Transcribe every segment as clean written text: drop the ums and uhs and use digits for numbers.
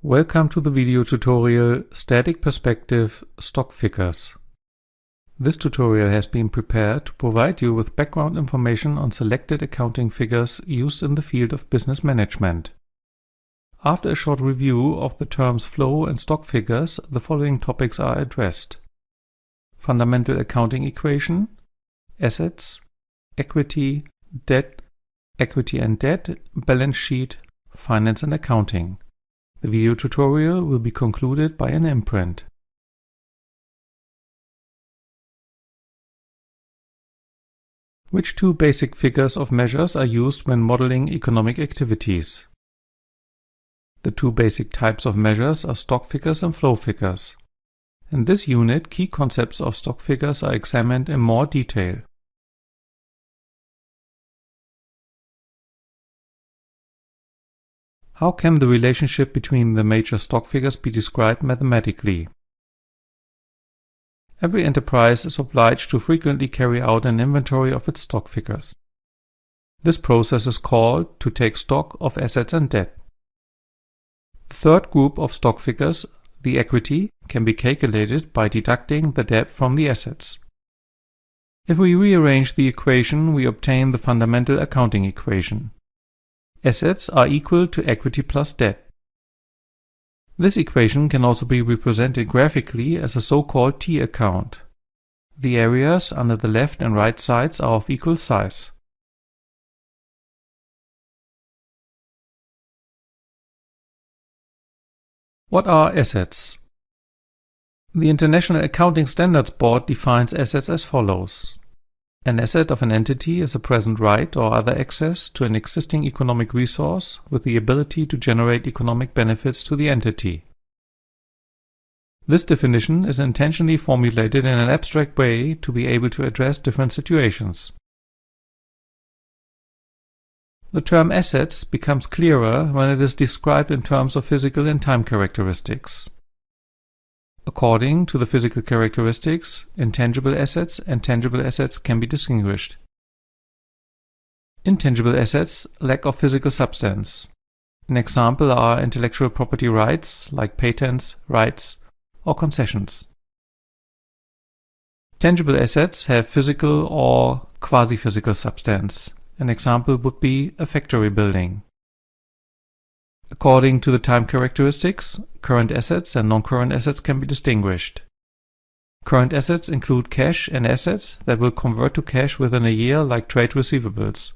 Welcome to the video tutorial Static Perspective Stock Figures. This tutorial has been prepared to provide you with background information on selected accounting figures used in the field of business management. After a short review of the terms flow and stock figures, the following topics are addressed: fundamental accounting equation, assets, equity, debt, equity and debt, balance sheet, finance and accounting. The video tutorial will be concluded by an imprint. Which two basic figures of measures are used when modeling economic activities? The two basic types of measures are stock figures and flow figures. In this unit, key concepts of stock figures are examined in more detail. How can the relationship between the major stock figures be described mathematically? Every enterprise is obliged to frequently carry out an inventory of its stock figures. This process is called to take stock of assets and debt. The third group of stock figures, the equity, can be calculated by deducting the debt from the assets. If we rearrange the equation, we obtain the fundamental accounting equation. Assets are equal to equity plus debt. This equation can also be represented graphically as a so-called T account. The areas under the left and right sides are of equal size. What are assets? The International Accounting Standards Board defines assets as follows. An asset of an entity is a present right or other access to an existing economic resource with the ability to generate economic benefits to the entity. This definition is intentionally formulated in an abstract way to be able to address different situations. The term assets becomes clearer when it is described in terms of physical and time characteristics. According to the physical characteristics, intangible assets and tangible assets can be distinguished. Intangible assets lack of physical substance. An example are intellectual property rights like patents, rights, or concessions. Tangible assets have physical or quasi-physical substance. An example would be a factory building. According to the time characteristics, current assets and non-current assets can be distinguished. Current assets include cash and assets that will convert to cash within a year, like trade receivables.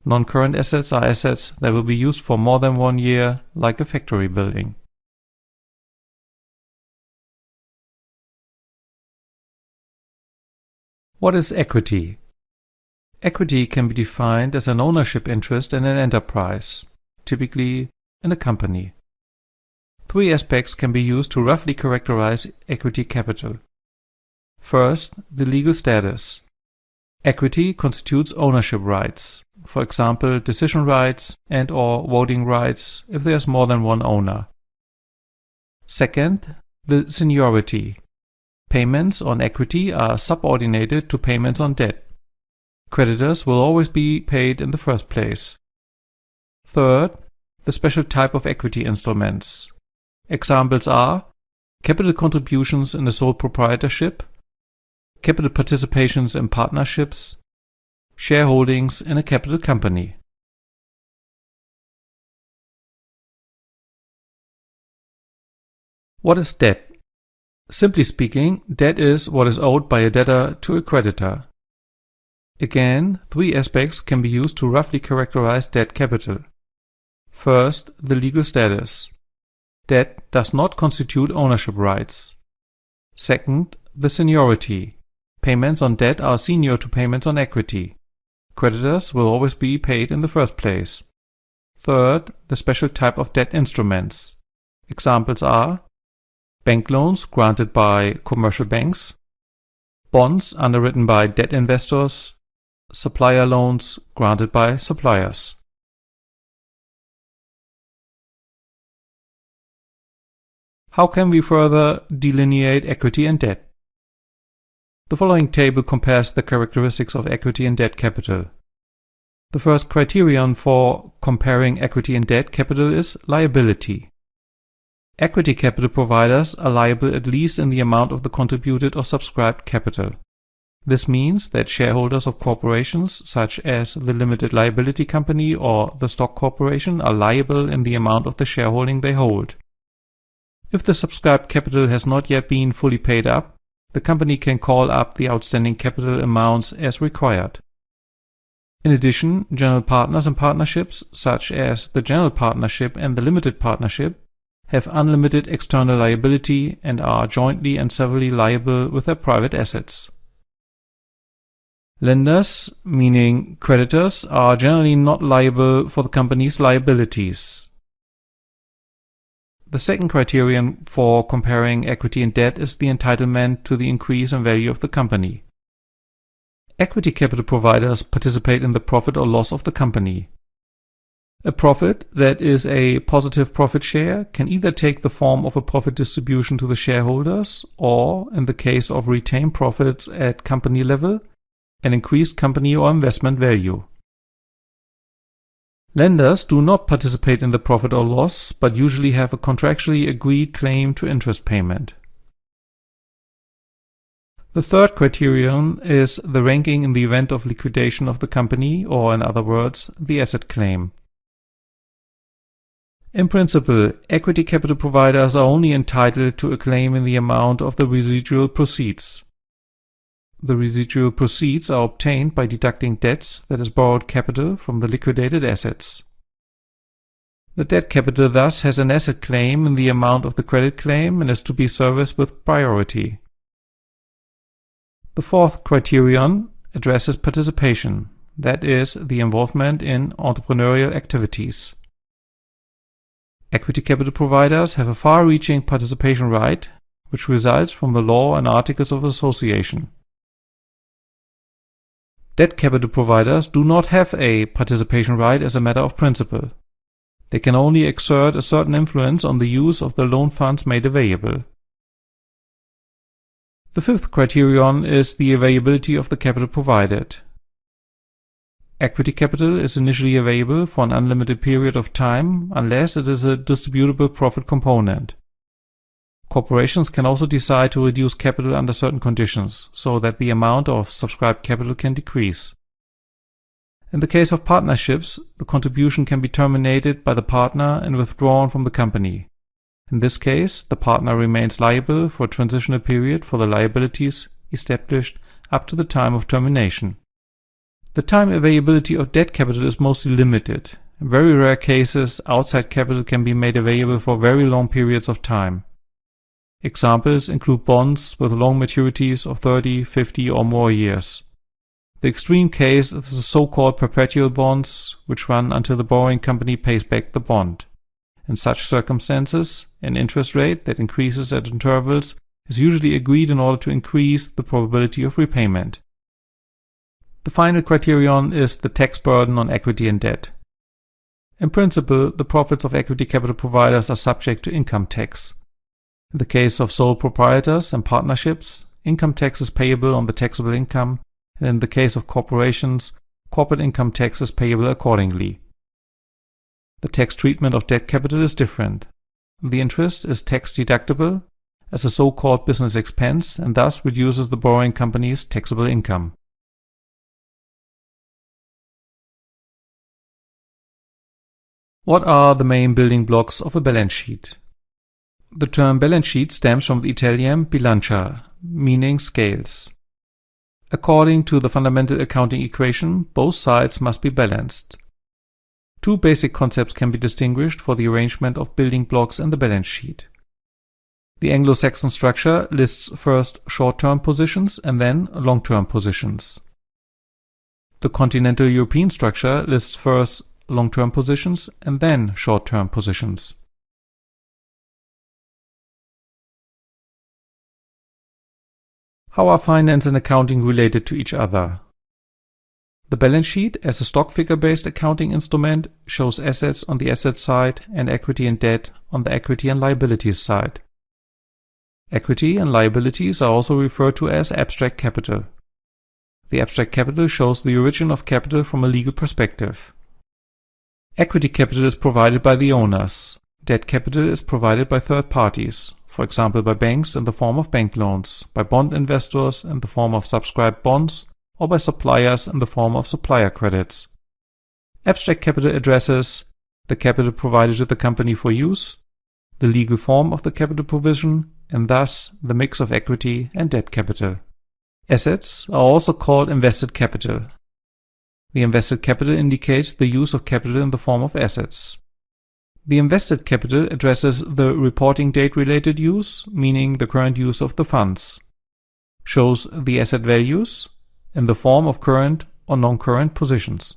Non-current assets are assets that will be used for more than 1 year, like a factory building. What is equity? Equity can be defined as an ownership interest in an enterprise, typically in a company. Three aspects can be used to roughly characterize equity capital. First, the legal status. Equity constitutes ownership rights, for example, decision rights and/or voting rights if there is more than one owner. Second, the seniority. Payments on equity are subordinated to payments on debt. Creditors will always be paid in the first place. Third, the special type of equity instruments. Examples are capital contributions in a sole proprietorship, capital participations in partnerships, shareholdings in a capital company. What is debt? Simply speaking, debt is what is owed by a debtor to a creditor. Again, three aspects can be used to roughly characterize debt capital. First, the legal status. Debt does not constitute ownership rights. Second, the seniority. Payments on debt are senior to payments on equity. Creditors will always be paid in the first place. Third, the special type of debt instruments. Examples are bank loans granted by commercial banks, bonds underwritten by debt investors, supplier loans granted by suppliers. How can we further delineate equity and debt? The following table compares the characteristics of equity and debt capital. The first criterion for comparing equity and debt capital is liability. Equity capital providers are liable at least in the amount of the contributed or subscribed capital. This means that shareholders of corporations such as the limited liability company or the stock corporation are liable in the amount of the shareholding they hold. If the subscribed capital has not yet been fully paid up, the company can call up the outstanding capital amounts as required. In addition, general partners and partnerships, such as the general partnership and the limited partnership, have unlimited external liability and are jointly and severally liable with their private assets. Lenders, meaning creditors, are generally not liable for the company's liabilities. The second criterion for comparing equity and debt is the entitlement to the increase in value of the company. Equity capital providers participate in the profit or loss of the company. A profit that is a positive profit share can either take the form of a profit distribution to the shareholders or, in the case of retained profits at company level, an increased company or investment value. Lenders do not participate in the profit or loss, but usually have a contractually agreed claim to interest payment. The third criterion is the ranking in the event of liquidation of the company, or in other words, the asset claim. In principle, equity capital providers are only entitled to a claim in the amount of the residual proceeds. The residual proceeds are obtained by deducting debts, that is borrowed capital, from the liquidated assets. The debt capital thus has an asset claim in the amount of the credit claim and is to be serviced with priority. The fourth criterion addresses participation, that is, the involvement in entrepreneurial activities. Equity capital providers have a far-reaching participation right, which results from the law and articles of association. Debt capital providers do not have a participation right as a matter of principle. They can only exert a certain influence on the use of the loan funds made available. The fifth criterion is the availability of the capital provided. Equity capital is initially available for an unlimited period of time unless it is a distributable profit component. Corporations can also decide to reduce capital under certain conditions, so that the amount of subscribed capital can decrease. In the case of partnerships, the contribution can be terminated by the partner and withdrawn from the company. In this case, the partner remains liable for a transitional period for the liabilities established up to the time of termination. The time availability of debt capital is mostly limited. In very rare cases, outside capital can be made available for very long periods of time. Examples include bonds with long maturities of 30, 50 or more years. The extreme case is the so-called perpetual bonds, which run until the borrowing company pays back the bond. In such circumstances, an interest rate that increases at intervals is usually agreed in order to increase the probability of repayment. The final criterion is the tax burden on equity and debt. In principle, the profits of equity capital providers are subject to income tax. In the case of sole proprietors and partnerships, income tax is payable on the taxable income, and in the case of corporations, corporate income tax is payable accordingly. The tax treatment of debt capital is different. The interest is tax deductible as a so-called business expense and thus reduces the borrowing company's taxable income. What are the main building blocks of a balance sheet? The term balance sheet stems from the Italian bilancia, meaning scales. According to the fundamental accounting equation, both sides must be balanced. Two basic concepts can be distinguished for the arrangement of building blocks in the balance sheet. The Anglo-Saxon structure lists first short-term positions and then long-term positions. The continental European structure lists first long-term positions and then short-term positions. How are finance and accounting related to each other? The balance sheet, as a stock figure-based accounting instrument, shows assets on the asset side and equity and debt on the equity and liabilities side. Equity and liabilities are also referred to as abstract capital. The abstract capital shows the origin of capital from a legal perspective. Equity capital is provided by the owners. Debt capital is provided by third parties, for example by banks in the form of bank loans, by bond investors in the form of subscribed bonds, or by suppliers in the form of supplier credits. Abstract capital addresses the capital provided to the company for use, the legal form of the capital provision, and thus the mix of equity and debt capital. Assets are also called invested capital. The invested capital indicates the use of capital in the form of assets. The invested capital addresses the reporting date related use, meaning the current use of the funds. Shows the asset values in the form of current or non-current positions.